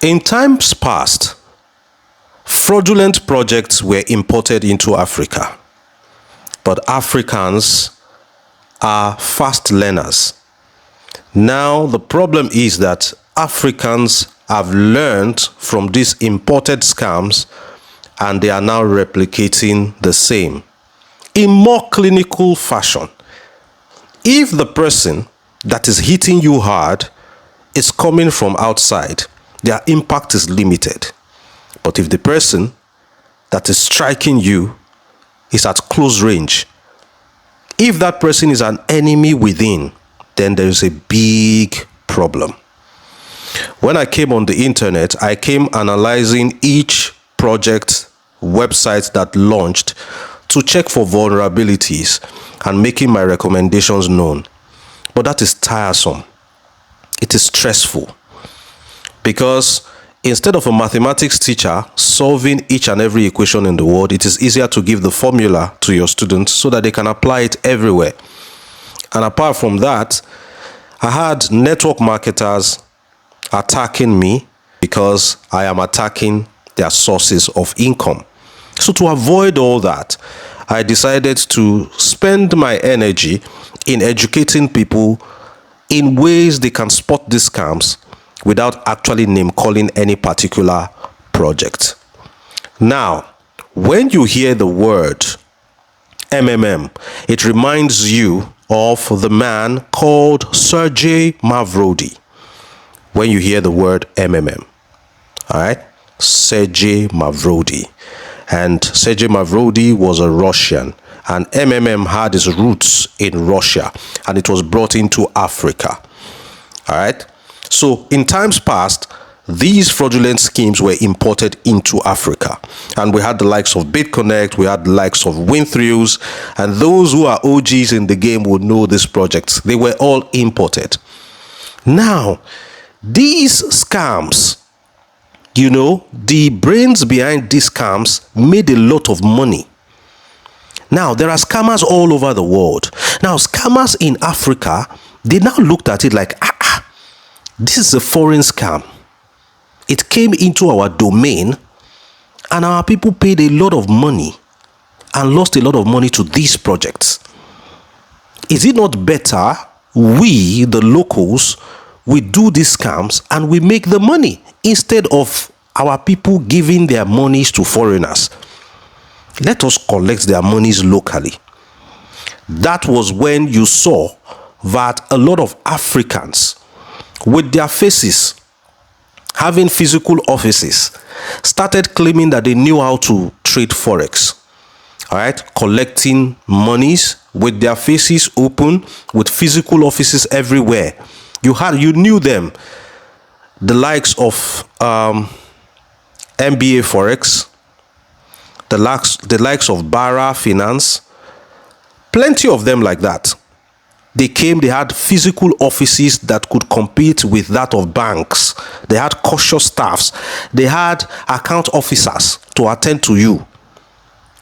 In times past, fraudulent projects were imported into Africa, but Africans are fast learners. Now, the problem is that Africans have learned from these imported scams and they are now replicating the same in more clinical fashion. If the person that is hitting you hard is coming from outside, their impact is limited. But if the person that is striking you is at close range, if that person is an enemy within, then there is a big problem. When I came on the internet, I came analyzing each project website that launched to check for vulnerabilities and making my recommendations known. But that is tiresome. It is stressful because instead of a mathematics teacher solving each and every equation in the world, it is easier to give the formula to your students so that they can apply it everywhere. And apart from that, I had network marketers attacking me because I am attacking their sources of income. So to avoid all that, I decided to spend my energy in educating people in ways they can spot these scams without actually name calling any particular project. Now, when you hear the word MMM, it reminds you of the man called Sergey Mavrodi. When you hear the word MMM, all right, Sergey Mavrodi. And Sergey Mavrodi was a Russian, and MMM had its roots in Russia, and it was brought into Africa. All right. So in times past, these fraudulent schemes were imported into Africa, and we had the likes of BitConnect, we had the likes of Win3s, and those who are OGs in the game would know these projects. They were all imported. Now, these scams, you know, the brains behind these scams made a lot of money. Now, there are scammers all over the world. Now, scammers in Africa, they now looked at it like, this is a foreign scam. It came into our domain and our people paid a lot of money and lost a lot of money to these projects. Is it not better we, the locals, we do these scams and we make the money instead of our people giving their monies to foreigners? Let us collect their monies locally. That was when you saw that a lot of Africans with their faces having physical offices started claiming that they knew how to trade Forex. All right, collecting monies with their faces open, with physical offices everywhere. You knew them, the likes of MBA Forex, the likes of Barra Finance, plenty of them like that. They had physical offices that could compete with that of banks. They had cautious staffs. They had account officers to attend to you.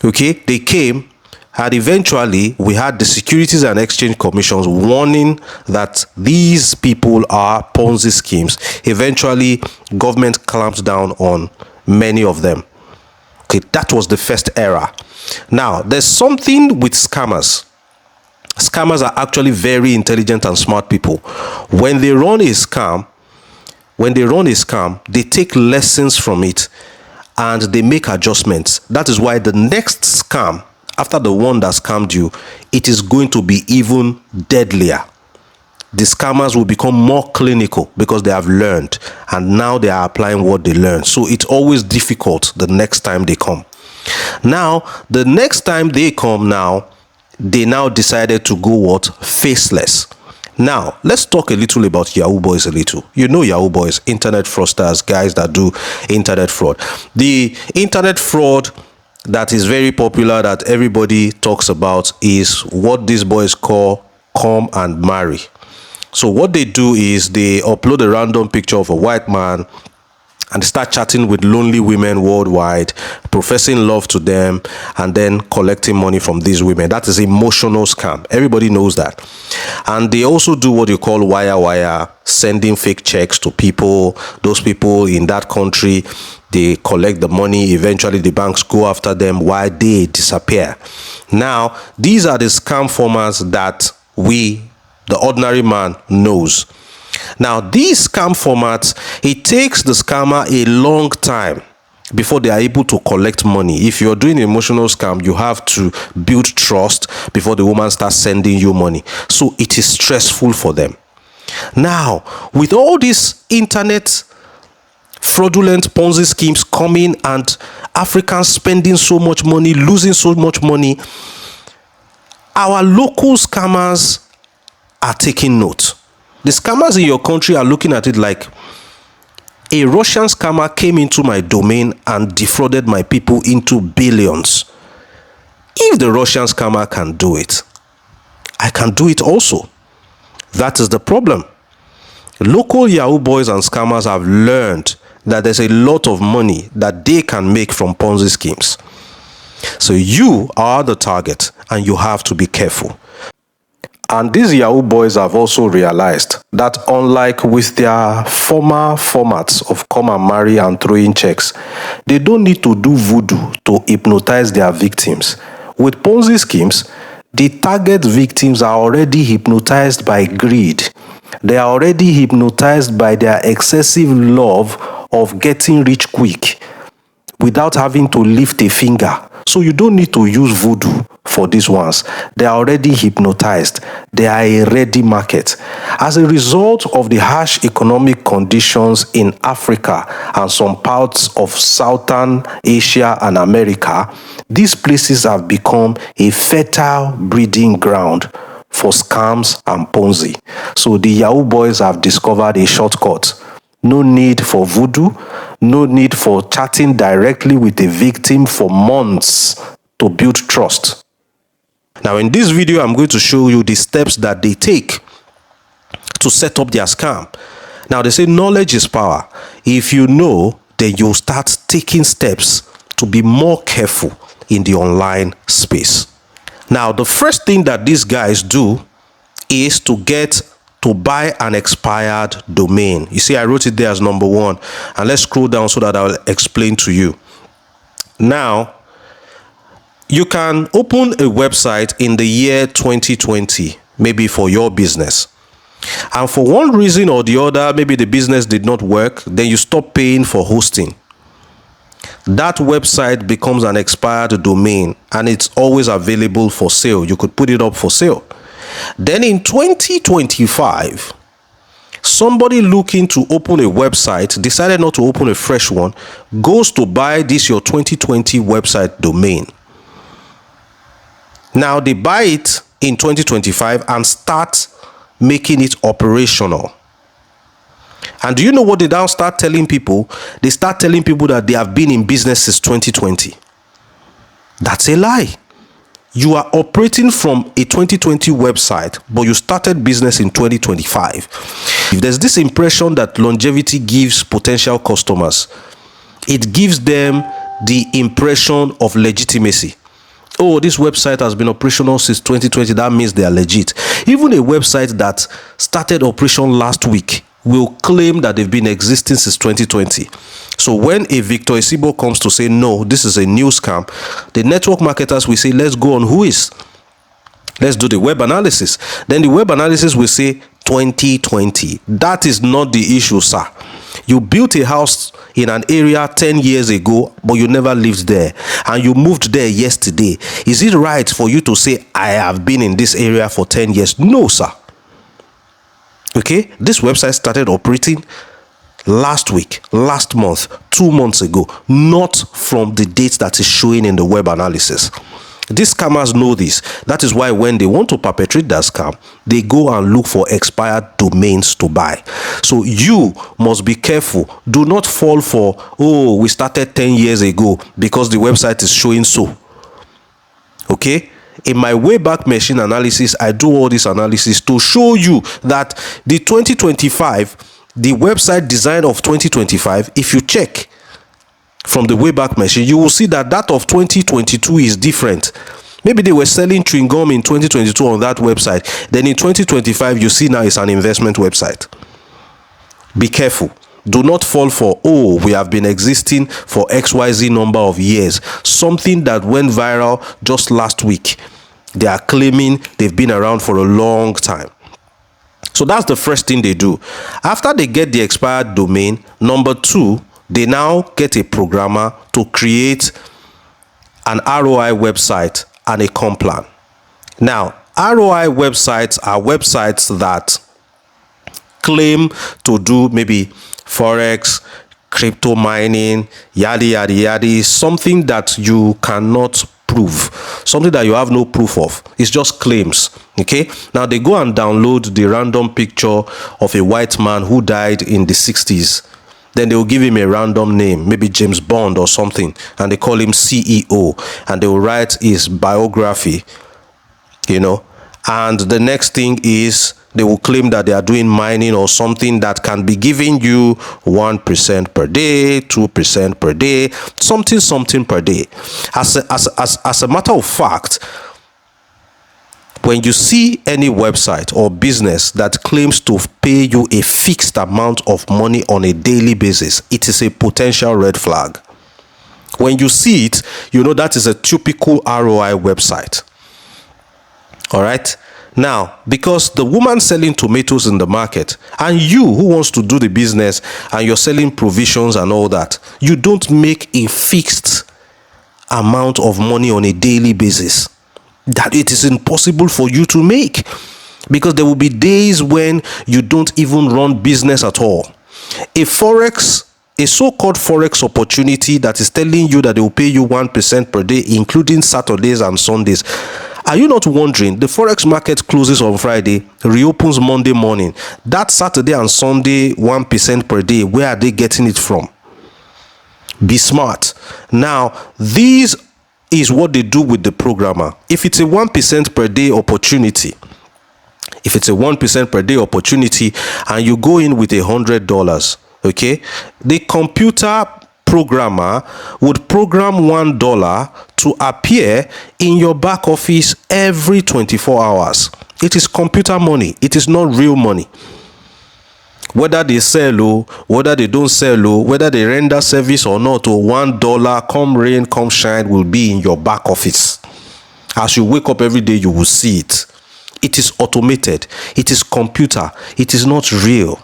Okay, they came, and eventually we had the Securities and Exchange Commissions warning that these people are Ponzi schemes. Eventually, government clamped down on many of them. Okay, that was the first era. Now, there's something with scammers. Scammers are actually very intelligent and smart people. When they run a scam, they take lessons from it and they make adjustments. That is why the next scam, after the one that scammed you, it is going to be even deadlier. The scammers will become more clinical because they have learned and now they are applying what they learned. So it's always difficult the next time they come. Now, the next time they come they now decided to go what? Faceless. Now, let's talk a little about Yahoo boys a little. You know Yahoo boys, internet fraudsters, guys that do internet fraud. The internet fraud that is very popular that everybody talks about is what these boys call come and marry. So what they do is they upload a random picture of a white man and they start chatting with lonely women worldwide, professing love to them, and then collecting money from these women. That is emotional scam. Everybody knows that. And they also do what you call wire, sending fake checks to people. Those people in that country, they collect the money. Eventually, the banks go after them while they disappear. Now, these are the scam formats that we, the ordinary man, knows. Now, these scam formats, it takes the scammer a long time before they are able to collect money. If you're doing emotional scam, you have to build trust before the woman starts sending you money. So it is stressful for them. Now, with all these internet fraudulent Ponzi schemes coming and Africans spending so much money, losing so much money, our local scammers are taking note. The scammers in your country are looking at it like, a Russian scammer came into my domain and defrauded my people into billions. If the Russian scammer can do it, I can do it also. That is the problem. Local Yahoo boys and scammers have learned that there's a lot of money that they can make from Ponzi schemes. So you are the target and you have to be careful. And these Yahoo boys have also realized that unlike with their former formats of come and marry and throw in checks, they don't need to do voodoo to hypnotize their victims. With Ponzi schemes, the target victims are already hypnotized by greed. They are already hypnotized by their excessive love of getting rich quick without having to lift a finger. So you don't need to use voodoo for these ones. They are already hypnotized. They are a ready market. As a result of the harsh economic conditions in Africa and some parts of Southern Asia and America, these places have become a fertile breeding ground for scams and Ponzi. So the Yahoo boys have discovered a shortcut. No need for voodoo, no need for chatting directly with the victim for months to build trust. Now, in this video, I'm going to show you the steps that they take to set up their scam. Now, they say knowledge is power. If you know, then you'll start taking steps to be more careful in the online space. Now, the first thing that these guys do is to buy an expired domain. You see, I wrote it there as number one. And let's scroll down so that I'll explain to you. Now, you can open a website in the year 2020, maybe for your business. And for one reason or the other, maybe the business did not work, then you stop paying for hosting. That website becomes an expired domain and it's always available for sale. You could put it up for sale. Then in 2025, somebody looking to open a website decided not to open a fresh one, goes to buy this your 2020 website domain. Now they buy it in 2025 and start making it operational. And do you know what they now start telling people? They start telling people that they have been in business since 2020. That's a lie. You are operating from a 2020 website, but you started business in 2025. If there's this impression that longevity gives potential customers, it gives them the impression of legitimacy. Oh, this website has been operational since 2020. That means they are legit. Even a website that started operation last week will claim that they've been existing since 2020. So when a Victor Isibor comes to say, no, this is a new scam, the network marketers will say, let's go on Whois. Let's do the web analysis. Then the web analysis will say 2020. That is not the issue, sir. You built a house in an area 10 years ago, but you never lived there. And you moved there yesterday. Is it right for you to say, I have been in this area for 10 years? No, sir. Okay, this website started operating last week, last month, 2 months ago, not from the date that is showing in the web analysis. These scammers know this. That is why when they want to perpetrate that scam, they go and look for expired domains to buy. So you must be careful. Do not fall for, oh, we started 10 years ago because the website is showing so. Okay? In my Wayback Machine analysis, I do all this analysis to show you that the 2025 the website design of 2025, if you check from the Wayback Machine, you will see that that of 2022 is different. Maybe they were selling chewing gum in 2022 on that website. Then in 2025, you see now it's an investment website. Be careful. Do not fall for, oh, we have been existing for XYZ number of years. Something that went viral just last week. They are claiming they've been around for a long time. So that's the first thing they do. After they get the expired domain, number two, they now get a programmer to create an ROI website and a comp plan. Now, ROI websites are websites that claim to do maybe Forex, crypto mining, yada, yada, yada, something that you cannot prove, something that you have no proof of. It's just claims. Okay, now they go and download the random picture of a white man who died in the 60s. Then they will give him a random name, maybe James Bond or something, and they call him CEO, and they will write his biography, you know. And the next thing is they will claim that they are doing mining or something that can be giving you 1% per day, 2% per day, something per day. As a matter of fact, when you see any website or business that claims to pay you a fixed amount of money on a daily basis, it is a potential red flag. When you see it, you know that is a typical ROI website. All right. Now, because the woman selling tomatoes in the market and you who wants to do the business and you're selling provisions and all that, you don't make a fixed amount of money on a daily basis. That it is impossible for you to make, because there will be days when you don't even run business at all. A so-called Forex opportunity that is telling you that they will pay you 1% per day, including Saturdays and Sundays. Are you not wondering, the Forex market closes on Friday, reopens Monday morning. That Saturday and Sunday 1% per day, where are they getting it from? Be smart. Now, these is what they do with the programmer. If it's a 1% per day opportunity, and you go in with $100, okay, the computer programmer would program $1 to appear in your back office every 24 hours. It is computer money. It is not real money. Whether they sell or whether they don't sell or whether they render service or not, or $1, come rain, come shine, will be in your back office. As you wake up every day, you will see it. It is automated. It is computer. It is not real.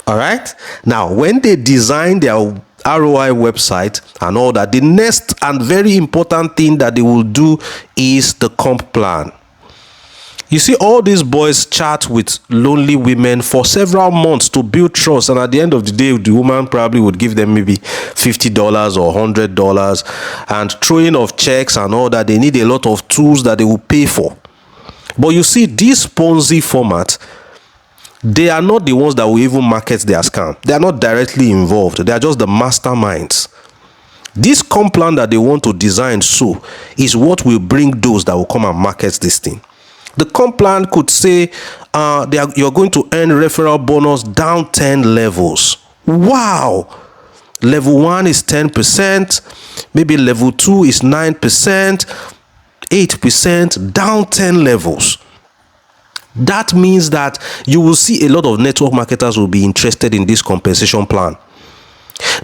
All right. Now, when they design their ROI website and all that, the next and very important thing that they will do is the comp plan. You see, all these boys chat with lonely women for several months to build trust, and at the end of the day, the woman probably would give them maybe $50 or $100, and throwing of checks and all that. They need a lot of tools that they will pay for. But you see, this Ponzi format, they are not the ones that will even market their scam. They are not directly involved. They are just the masterminds. This comp plan that they want to design so is what will bring those that will come and market this thing. The comp plan could say you're going to earn referral bonus down 10 levels. Wow! Level 1 is 10%, maybe level 2 is 9%, 8%, down 10 levels. That means that you will see a lot of network marketers will be interested in this compensation plan.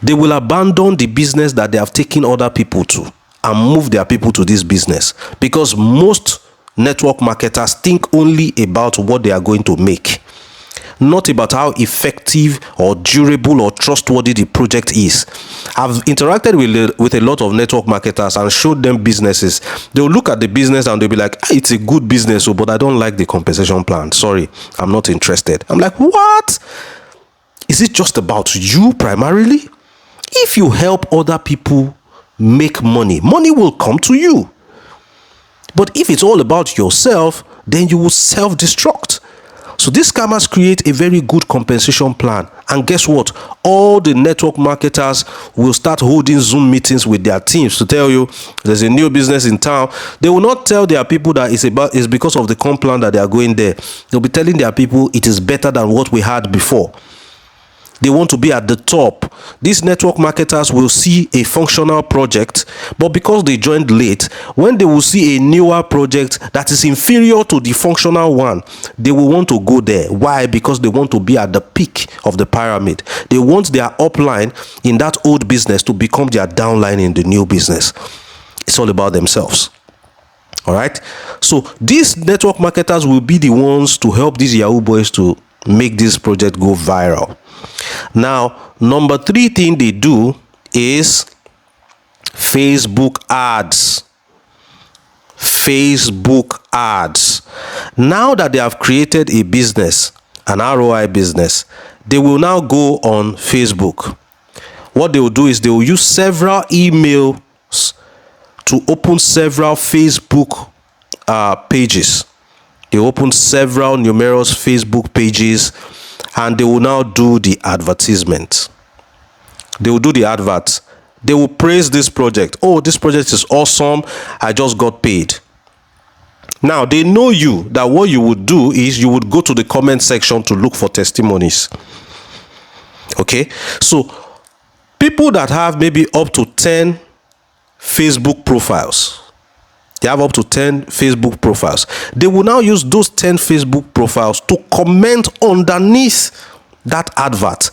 They will abandon the business that they have taken other people to and move their people to this business, because most network marketers think only about what they are going to make, not about how effective or durable or trustworthy the project is. I've interacted with a lot of network marketers and showed them businesses. They'll look at the business and they'll be like, it's a good business, but I don't like the compensation plan. Sorry, I'm not interested. I'm like, what? Is it just about you primarily? If you help other people make money, money will come to you. But if it's all about yourself, then you will self-destruct. So these scammers create a very good compensation plan. And guess what? All the network marketers will start holding Zoom meetings with their teams to tell you there's a new business in town. They will not tell their people that it's because of the comp plan that they are going there. They'll be telling their people it is better than what we had before. They want to be at the top. These network marketers will see a functional project, but because they joined late, when they will see a newer project that is inferior to the functional one, they will want to go there. Why? Because they want to be at the peak of the pyramid. They want their upline in that old business to become their downline in the new business. It's all about themselves. All right. So these network marketers will be the ones to help these Yahoo boys to make this project go viral. Now, number 3 thing they do is Facebook ads. Facebook ads. Now that they have created a business, an ROI business, they will now go on Facebook. What they will do is they will use several emails to open several Facebook pages. They open several numerous Facebook pages, and they will now do the advertisement. They will do the adverts. They will praise this project. Oh, this project is awesome. I just got paid. Now, they know you, that what you would do is you would go to the comment section to look for testimonies. Okay? So, people that have maybe up to 10 Facebook profiles, they have up to 10 Facebook profiles. They will now use those 10 Facebook profiles to comment underneath that advert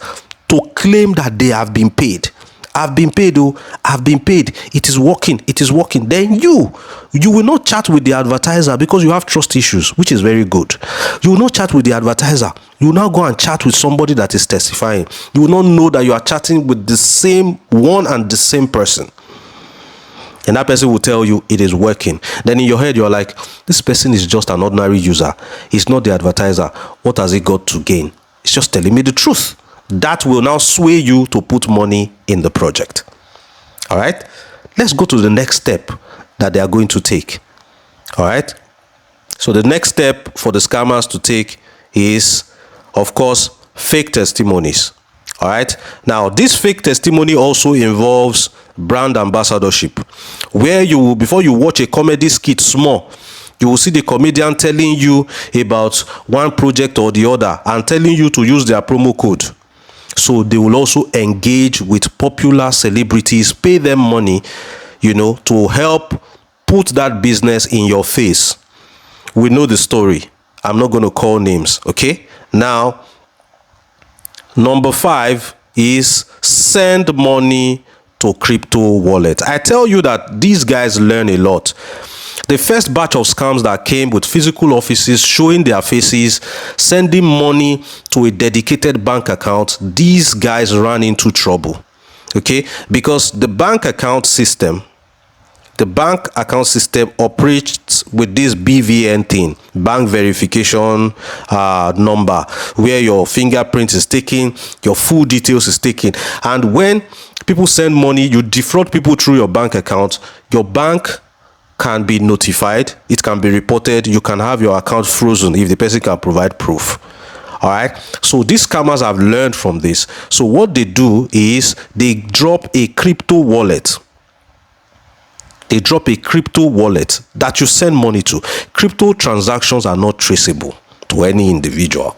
to claim that they have been paid. I've been paid, oh, I've been paid. It is working, it is working. Then you will not chat with the advertiser because you have trust issues, which is very good. You will not chat with the advertiser. You will now go and chat with somebody that is testifying. You will not know that you are chatting with the same one and the same person. And that person will tell you it is working. Then in your head, you're like, this person is just an ordinary user. He's not the advertiser. What has he got to gain? It's just telling me the truth. That will now sway you to put money in the project. All right. Let's go to the next step that they are going to take. All right. So the next step for the scammers to take is, of course, fake testimonies. All right. Now, this fake testimony also involves brand ambassadorship, where you will, before you watch a comedy skit small, you will see the comedian telling you about one project or the other and telling you to use their promo code. So they will also engage with popular celebrities, pay them money, to help put that business in your face. We know the story. I'm not going to call names. Okay. Now, number 5 is send money to crypto wallet. I tell you that these guys learn a lot. The first batch of scams that came with physical offices showing their faces, sending money to a dedicated bank account, these guys ran into trouble. Okay, because the bank account system operates with this BVN thing, bank verification number, where your fingerprint is taken, your full details is taken. And when people send money, you defraud people through your bank account, your bank can be notified, it can be reported, you can have your account frozen if the person can provide proof. All right. So these scammers have learned from this. So what they do is they drop a crypto wallet. They drop a crypto wallet that you send money to. Crypto transactions are not traceable to any individual.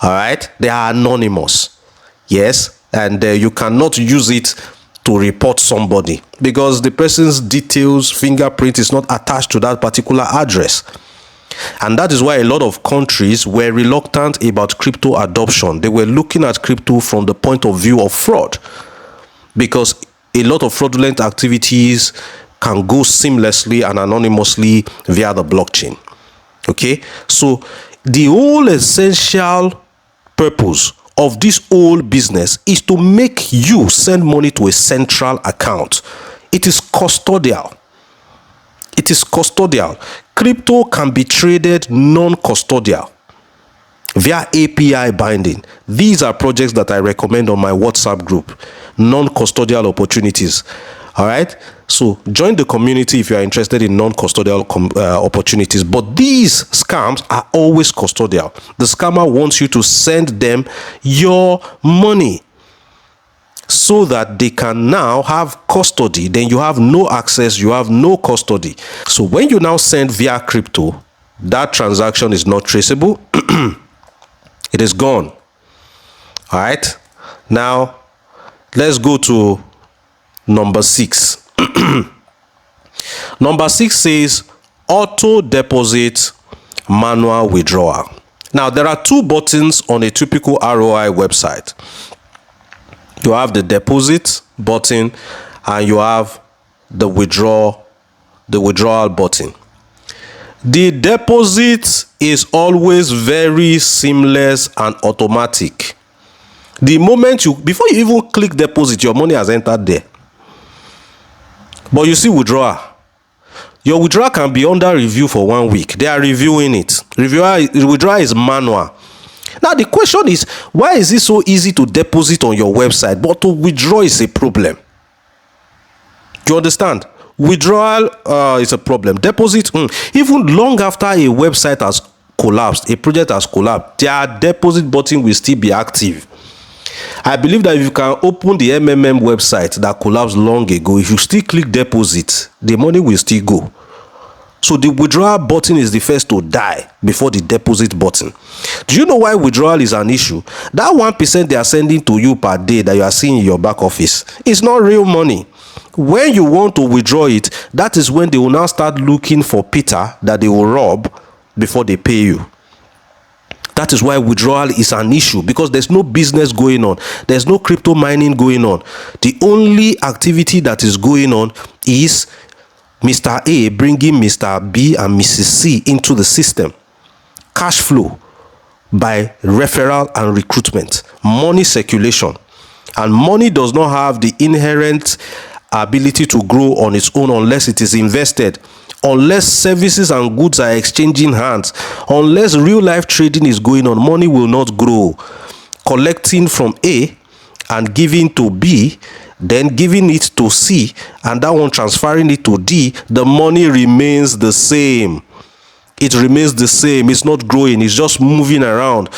All right. They are anonymous. Yes. And you cannot use it to report somebody because the person's details, fingerprint is not attached to that particular address. And that is why a lot of countries were reluctant about crypto adoption. They were looking at crypto from the point of view of fraud, because a lot of fraudulent activities can go seamlessly and anonymously via the blockchain. Okay, so the whole essential purpose of this whole business is to make you send money to a central account. It is custodial. It is custodial. Crypto can be traded non-custodial via API binding. These are projects that I recommend on my WhatsApp group. Non-custodial opportunities. All right. So join the community if you are interested in non-custodial opportunities. But these scams are always custodial. The scammer wants you to send them your money so that they can now have custody. Then you have no access, you have no custody. So when you now send via crypto, that transaction is not traceable. It is gone. All right. Now, let's go to number 6. Number 6 says auto deposit, manual withdrawal. Now, there are 2 buttons on a typical ROI website. You have the deposit button and you have the withdrawal button. The deposit is always very seamless and automatic. The moment before you even click deposit, your money has entered there. But you see withdrawal. Your withdrawal can be under review for 1 week. They are reviewing it. Withdrawal is manual. Now the question is, why is it so easy to deposit on your website, but to withdraw is a problem? Do you understand? Withdrawal is a problem. Deposit, even long after a website has collapsed, a project has collapsed, their deposit button will still be active. I believe that if you can open the website that collapsed long ago, if you still click deposit, the money will still go. So the withdrawal button is the first to die before the deposit button. Do you know why withdrawal is an issue? That 1% they are sending to you per day that you are seeing in your back office is not real money. When you want to withdraw it, that is when they will now start looking for Peter that they will rob before they pay you. That is why withdrawal is an issue, because there's no business going on. There's no crypto mining going on. The only activity that is going on is Mr. A bringing Mr. B and Mrs. C into the system. Cash flow by referral and recruitment. Money circulation. And money does not have the inherent ability to grow on its own unless it is invested. Unless services and goods are exchanging hands, unless real life trading is going on, money will not grow. Collecting from A and giving to B, then giving it to C, and that one transferring it to D, the money remains the same. It remains the same. It's not growing. It's just moving around.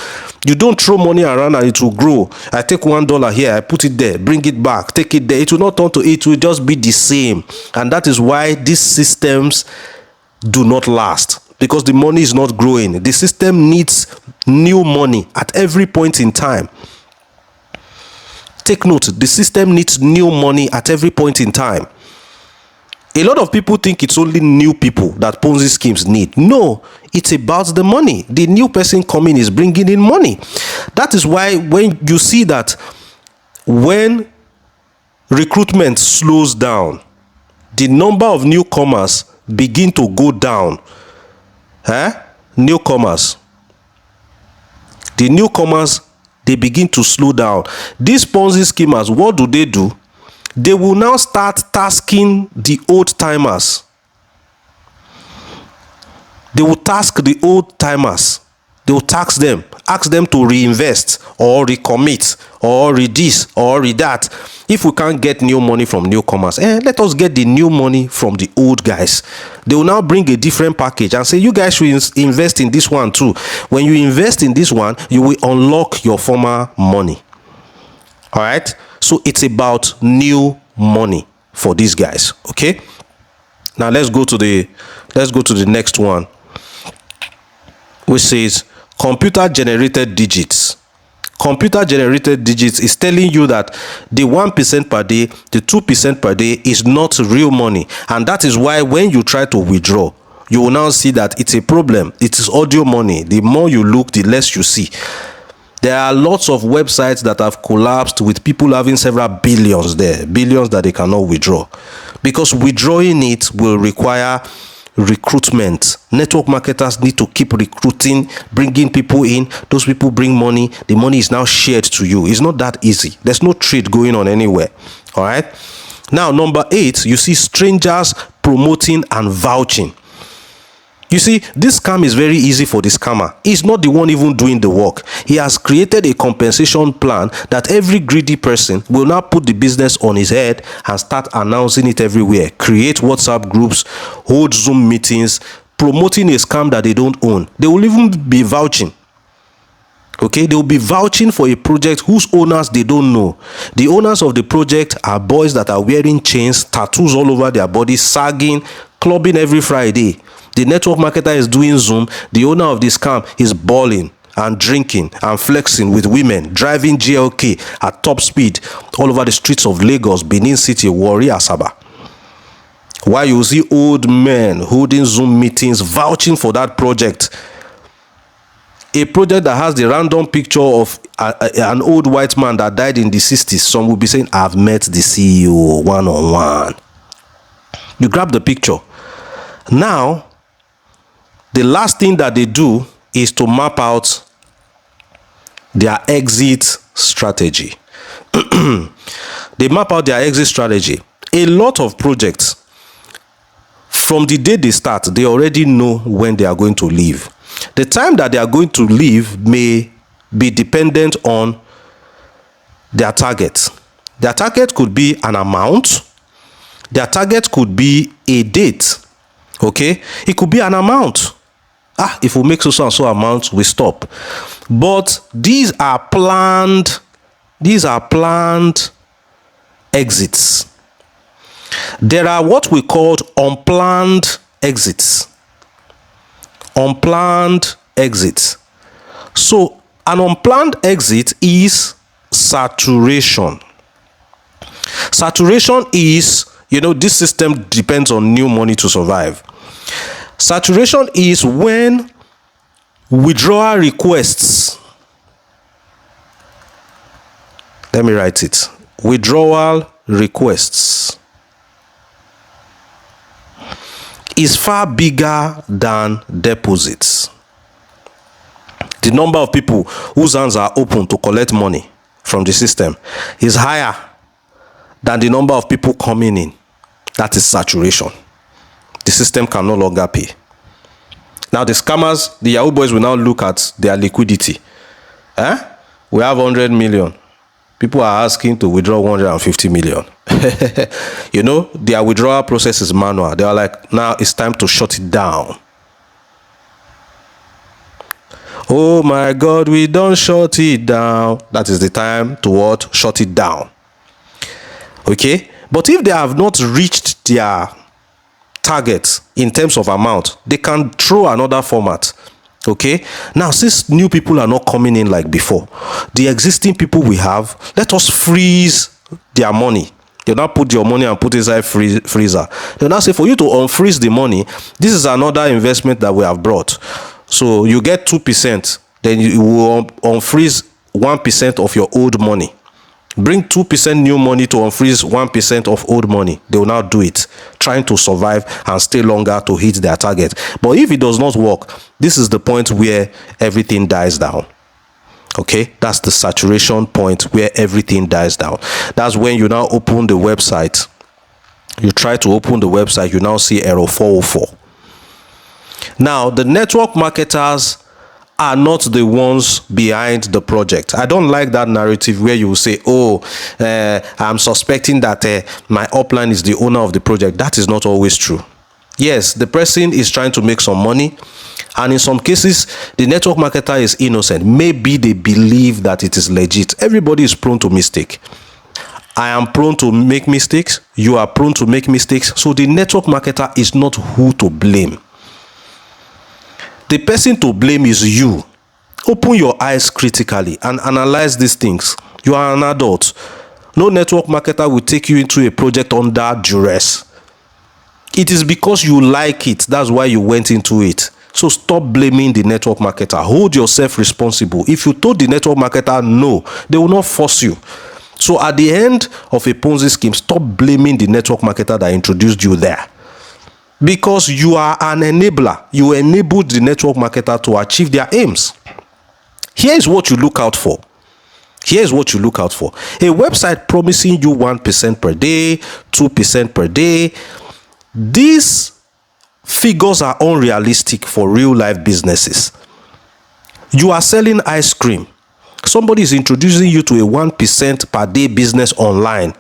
You don't throw money around and it will grow. I take $1 here, I put it there, bring it back, take it there. It will not turn to it will just be the same. And that is why these systems do not last, because the money is not growing. The system needs new money at every point in time. Take note, the system needs new money at every point in time. A lot of people think it's only new people that Ponzi schemes need. No, it's about the money. The new person coming is bringing in money. That is why when you see that when recruitment slows down, the number of newcomers begin to go down. Newcomers. The newcomers, they begin to slow down. These Ponzi schemers, what do? They will now start tasking the old timers. They will task the old timers. They will tax them, ask them to reinvest or recommit or this or that. If we can't get new money from newcomers, let us get the new money from the old guys. They will now bring a different package and say, you guys should invest in this one too. When you invest in this one, you will unlock your former money. All right. So it's about new money for these guys. Okay. Now let's go to the next one, which says computer generated digits. Computer generated digits is telling you that the 1% per day, the 2% per day is not real money. And that is why when you try to withdraw, you will now see that it's a problem. It is audio money. The more you look, the less you see. There are lots of websites that have collapsed with people having several billions there, billions that they cannot withdraw. Because withdrawing it will require recruitment. Network marketers need to keep recruiting, bringing people in. Those people bring money. The money is now shared to you. It's not that easy. There's no trade going on anywhere. All right. Now, number 8, you see strangers promoting and vouching. You see, this scam is very easy for the scammer. He's not the one even doing the work. He has created a compensation plan that every greedy person will now put the business on his head and start announcing it everywhere. Create WhatsApp groups, hold Zoom meetings, promoting a scam that they don't own. They will even be vouching. Okay, they will be vouching for a project whose owners they don't know. The owners of the project are boys that are wearing chains, tattoos all over their body, sagging, clubbing every Friday. The network marketer is doing Zoom. The owner of this scam is balling. and drinking and flexing with women, driving GLK at top speed all over the streets of Lagos, Benin City, Warri, Asaba. While you see old men holding Zoom meetings, vouching for that project. A project that has the random picture of an old white man that died in the 60s. Some will be saying, I've met the CEO one-on-one. You grab the picture. Now, the last thing that they do is to map out their exit strategy. They map out their exit strategy. A lot of projects, from the day they start, they already know when they are going to leave. The time that they are going to leave may be dependent on their target. Their target could be an amount. Their target could be a date. Okay? It could be an amount. If we make so and so amount, we stop. But these are planned exits. There are what we call unplanned exits. Unplanned exits. So an unplanned exit is saturation. Saturation is, this system depends on new money to survive. Saturation is when withdrawal requests, let me write it, withdrawal requests is far bigger than deposits. The number of people whose hands are open to collect money from the system is higher than the number of people coming in. That is saturation. The system can no longer pay. Now the scammers, the Yahoo boys will now look at their liquidity. We have 100 million. People are asking to withdraw 150 million. Their withdrawal process is manual. They are like, now it's time to shut it down. Oh my God, we don't shut it down. That is the time to what? Shut it down. Okay? But if they have not reached their target in terms of amount, they can throw another format. Okay, now since new people are not coming in like before, the existing people we have, let us freeze their money. They'll now put your money and put inside freezer. They'll now say, for you to unfreeze the money, this is another investment that we have brought. So you get 2%, then you will unfreeze 1% of your old money. Bring 2% new money to unfreeze 1% of old money. They will now do it, trying to survive and stay longer to hit their target. But if it does not work, this is the point where everything dies down. Okay, that's the saturation point where everything dies down. That's when you now open the website. You try to open the website, you now see error 404. Now, the network marketers are not the ones behind the project. I don't like that narrative where you say, I'm suspecting that my upline is the owner of the project. That is not always true. Yes, the person is trying to make some money, and in some cases, the network marketer is innocent. Maybe they believe that it is legit. Everybody is prone to mistake. I am prone to make mistakes. You are prone to make mistakes. So the network marketer is not who to blame. The person to blame is you. Open your eyes critically and analyze these things. You are an adult. No network marketer will take you into a project under duress. It is because you like it. That's why you went into it. So stop blaming the network marketer. Hold yourself responsible. If you told the network marketer no, they will not force you. So at the end of a Ponzi scheme, stop blaming the network marketer that introduced you there. Because you are an enabler. You enabled the network marketer to achieve their aims. Here is what you look out for. Here is what you look out for. A website promising you 1% per day, 2% per day. These figures are unrealistic for real life businesses. You are selling ice cream. Somebody is introducing you to a 1% per day business online.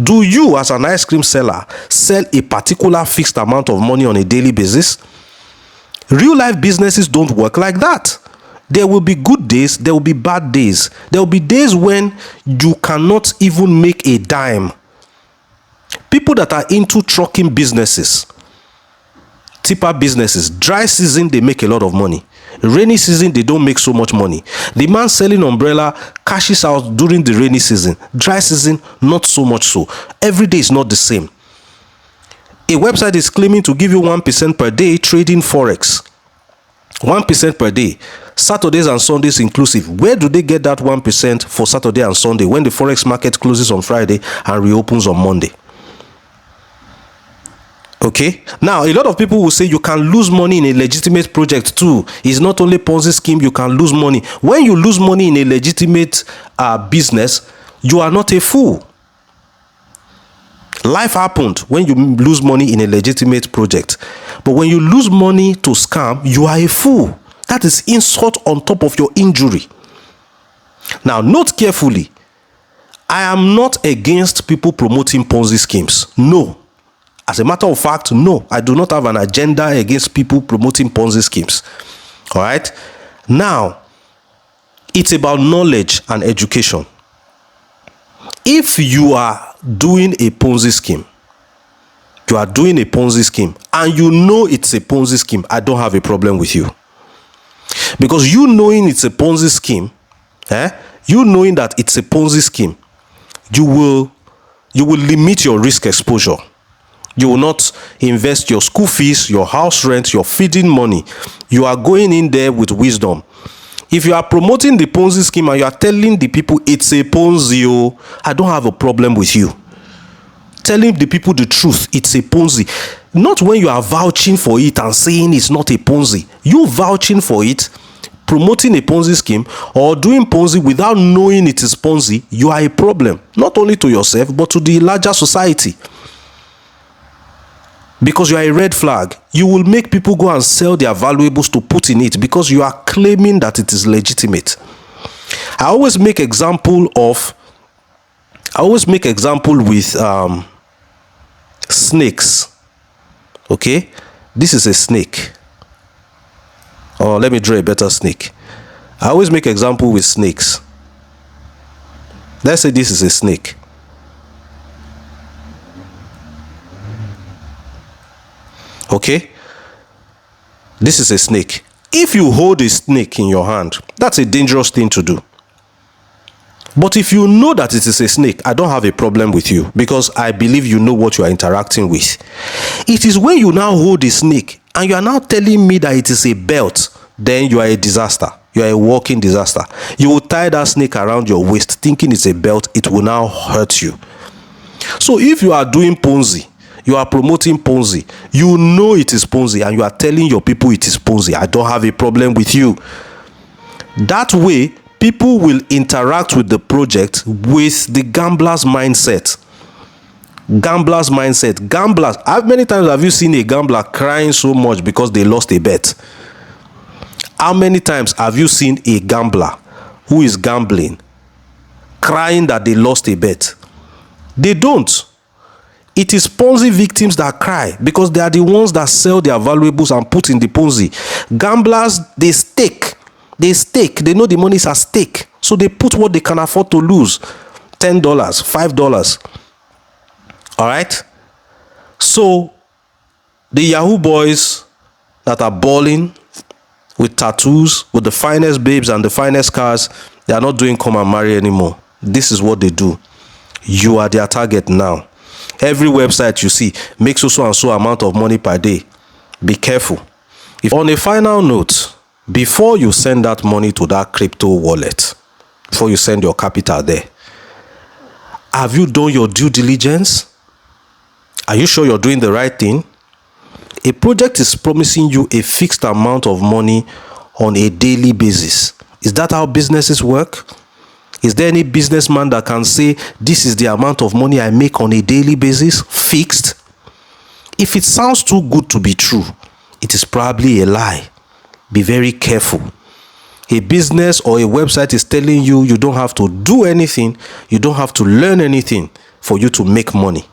Do you, as an ice cream seller, sell a particular fixed amount of money on a daily basis? Real life businesses don't work like that. There will be good days, there will be bad days. There will be days when you cannot even make a dime. People that are into trucking businesses, tipper businesses, dry season, they make a lot of money. Rainy season, they don't make so much money. The man selling umbrella cashes out during the rainy season. Dry season, not so much so. Every day is not the same. A website is claiming to give you 1% per day trading Forex. 1% per day. Saturdays and Sundays inclusive. Where do they get that 1% for Saturday and Sunday when the Forex market closes on Friday and reopens on Monday? Okay, now a lot of people will say you can lose money in a legitimate project too. It's not only Ponzi scheme, you can lose money. When you lose money in a legitimate business, you are not a fool. Life happened when you lose money in a legitimate project. But when you lose money to scam, you are a fool. That is insult on top of your injury. Now, note carefully, I am not against people promoting Ponzi schemes. No. As a matter of fact, no, I do not have an agenda against people promoting Ponzi schemes. All right. Now, it's about knowledge and education. If you are doing a Ponzi scheme, and you know it's a Ponzi scheme, I don't have a problem with you. Because you knowing it's a Ponzi scheme, you knowing that it's a Ponzi scheme, you will limit your risk exposure. You will not invest your school fees, your house rent, your feeding money. You are going in there with wisdom. If you are promoting the Ponzi scheme and you are telling the people it's a Ponzi, I don't have a problem with you. Telling the people the truth, it's a Ponzi. Not when you are vouching for it and saying it's not a Ponzi. You vouching for it, promoting a Ponzi scheme, or doing Ponzi without knowing it is Ponzi, you are a problem. Not only to yourself, but to the larger society. Because you are a red flag, you will make people go and sell their valuables to put in it because you are claiming that it is legitimate. I always make example with snakes. Okay, this is a snake. Oh, let me draw a better snake. I always make example with snakes. Let's say this is a snake. Okay, this is a snake. If you hold a snake in your hand, that's a dangerous thing to do. But if you know that it is a snake, I don't have a problem with you because I believe you know what you are interacting with. It is when you now hold a snake and you are now telling me that it is a belt, then you are a disaster. You are a walking disaster. You will tie that snake around your waist thinking it's a belt. It will now hurt you. So if you are doing Ponzi, you are promoting Ponzi, you know it is Ponzi, and you are telling your people it is Ponzi, I don't have a problem with you. That way, people will interact with the project with the gambler's mindset. Gambler's mindset. Gamblers. How many times have you seen a gambler crying so much because they lost a bet? How many times have you seen a gambler who is gambling crying that they lost a bet? They don't. It is Ponzi victims that cry because they are the ones that sell their valuables and put in the Ponzi. Gamblers, they stake. They know the money is at stake. So they put what they can afford to lose. $10, $5. All right? So the Yahoo boys that are balling with tattoos, with the finest babes and the finest cars, they are not doing come and marry anymore. This is what they do. You are their target now. Every website you see makes so and so amount of money per day. Be careful. If on a final note, before you send that money to that crypto wallet, before you send your capital there, have you done your due diligence? Are you sure you're doing the right thing? A project is promising you a fixed amount of money on a daily basis. Is that how businesses work? Is there any businessman that can say, this is the amount of money I make on a daily basis, fixed? If it sounds too good to be true, it is probably a lie. Be very careful. A business or a website is telling you you don't have to do anything, you don't have to learn anything for you to make money.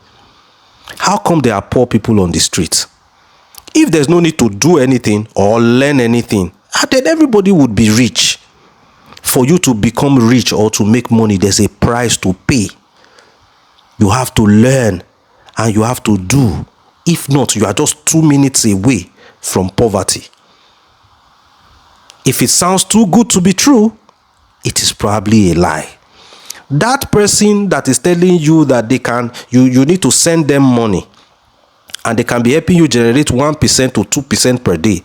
How come there are poor people on the street? If there's no need to do anything or learn anything, then everybody would be rich. For you to become rich or to make money, there's a price to pay. You have to learn and you have to do. If not, you are just 2 minutes away from poverty. If it sounds too good to be true, it is probably a lie. That person that is telling you that they can, you need to send them money and they can be helping you generate 1% to 2% per day.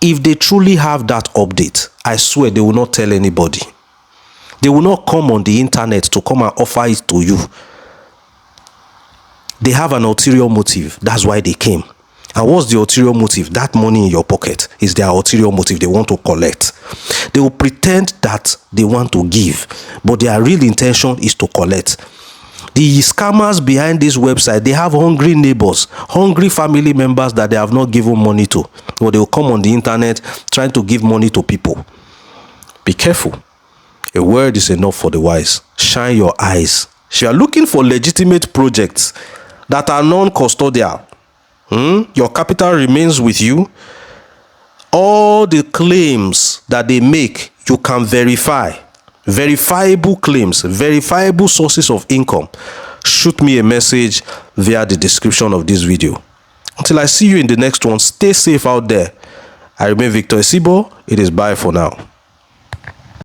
If they truly have that update, I swear they will not tell anybody. They will not come on the internet to come and offer it to you. They have an ulterior motive. That's why they came. And what's the ulterior motive? That money in your pocket is their ulterior motive. They want to collect. They will pretend that they want to give, but their real intention is to collect. The scammers behind this website, they have hungry neighbors, hungry family members that they have not given money to. Or they will come on the internet trying to give money to people. Be careful. A word is enough for the wise. Shine your eyes. If you are looking for legitimate projects that are non-custodial, your capital remains with you. All the claims that they make, you can verify. Verifiable claims, verifiable sources of income. Shoot me a message via the description of this video. Until I see you in the next one, stay safe out there. I remain Victor Isibor. It is bye for now.